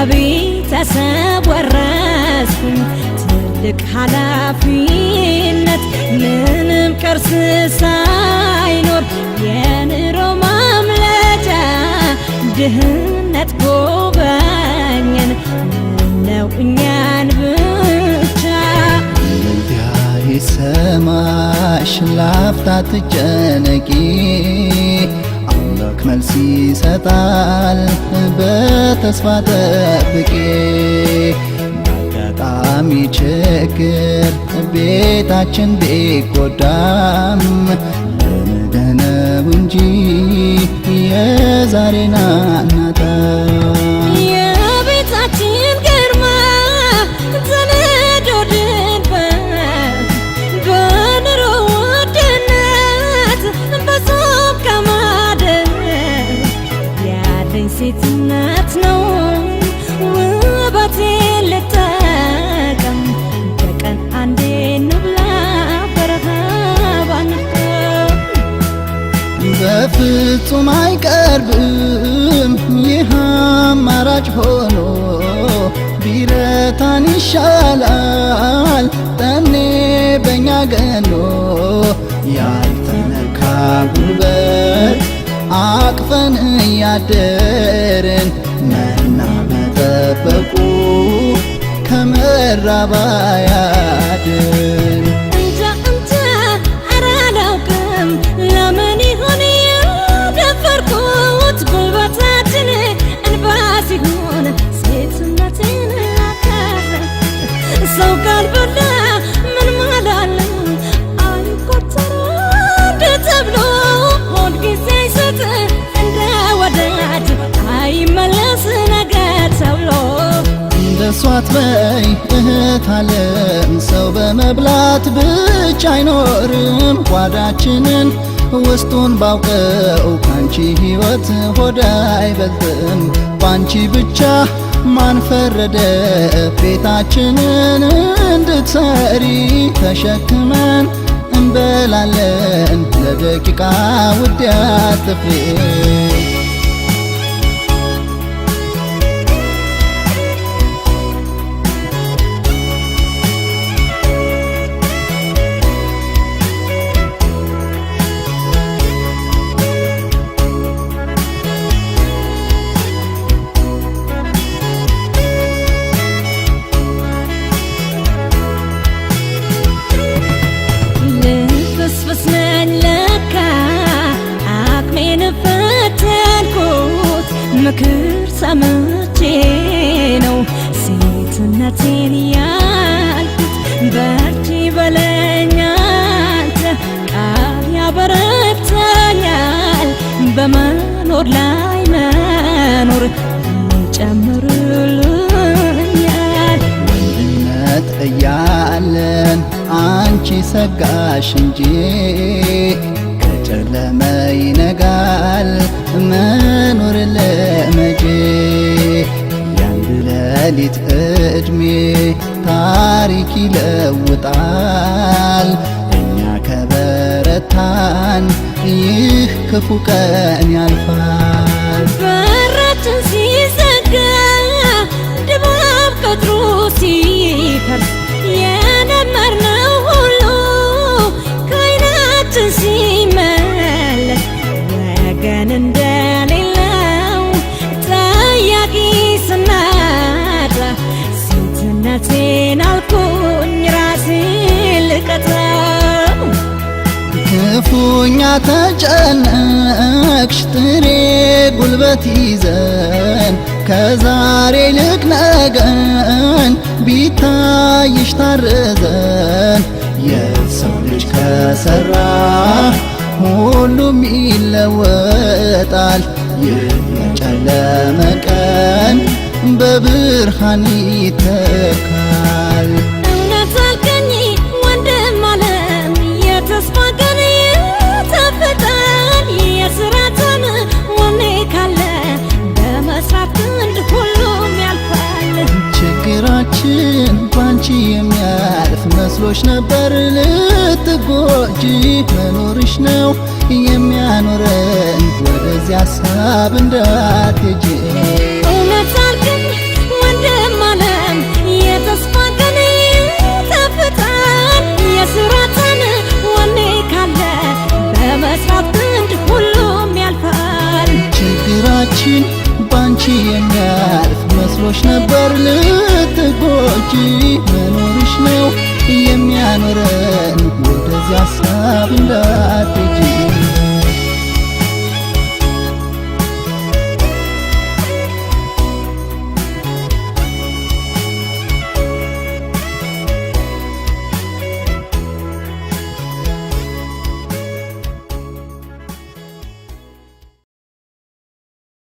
ከቤተሰብ ወረስኩኝ ትልቅ ኃላፊነት ምንም ቅርስ ሳይኖር የኑሮ ማምለጫ ድህነት ጎበኘን ምነው እኛን ብቻ ይሰማሽ ላፍታ ትጨነቂ አምላክ መልስ ይሰጣል በተስፋ ጠብቂ በአጋጣሚ ችግር ቤታችን ቢጎዳም ለነገ ነው እንጂ የዛሬን አናጣም የቤታችን ግርማ ተነዶ ድንበር በኑሮ ውድነት በጾም ከማደር ያለኝ ሴትነት ነው ውበቴን ልጠቀም በቀን አንዴ እንብላ በረሃብ አንቀር በፍጹም አይቀርብም ይህ አማራጭ ሆኖ ቢረታን ይሻላል ጠኔ በእኛ ገኖ ያልተነካ ጉልበት አቅፈን እያደርን መና መጠበቁ ከመራብ አያድን ለምን ይሆን የደፈርኩት ጉልበታችን እንባ ሲሆን ሴትነቴን አካረ ሰው ካልበላ ምን ማላለ አይቆጠር እንደ ተብሎ ሆድ ጊዜ አይሰጥ እንደ ወዳጅ አይመለስ ነገር ተብሎ እንደሷ አትበይ እህት ዓለም ሰው በመብላት ብቻ አይኖርም ጓዳችንን ውስጡን ባውቀው ካንቺ ሕይወት ሆድ አይበልጥም ባንቺ ብቻ ማን ፈረደ ቤታችንን እንድትሰሪ ተሸክመን እንበላለን ለደቂቃ ውድ አትፍሪ ምክር ሰምቼ ነው ሴትነቴን ያልኩት በርቺ በለኝ አንተ ቃል ያበረታኛል በመኖር ላይ መኖር ይጨምርልኛል ወንድነት እያለን አንቺ ሰጋሽ እንጂ ጨለመ ይነጋል መኖር ለመቼ ያንድ ሌሊት ዕድሜ ታሪክ ይለውጣል እኛ ከበረታን ይህ ክፉ ቀን ያልፋል በራችን ሲዘጋ ድባብ ቀጥሩ ሲፈርስ የደመርነው ሁሉ ከዓይናችን ሲመለስ ወገን እንደሌለው ጠያቂ ስናጣ ሴትነቴን አልኩኝ ራሴን ልቀጣው ክፉኛ ተጨነቅሽ ጥሬ ጉልበት ይዘን ከዛሬ ይልቅ ነገን ቢታይሽ ታርዘን የሰው ልጅ ከሰራ ሁሉም ይለወጣል የጨለመ ቀን በብርሃን ይተካል እውነት አልከኝ ወንድም ዓለም የተስፋ ቀን ይጠብቃል የሥራትን ወኔ ካለ በመስራት ክንድ ሁሉም ያልፋል ችግራችን ባንቺ የሚያልፍ መስሎሽ ነበር ልትጎጂ መኖርሽ ነው የሚያኖረን ወደዚያ ሀሳብ እንዳትሄጂ እውነት አልከኝ መስሎሽ ነበር ልትጎጂ መኖርሽ ነው የሚያኖረን ወደዚያ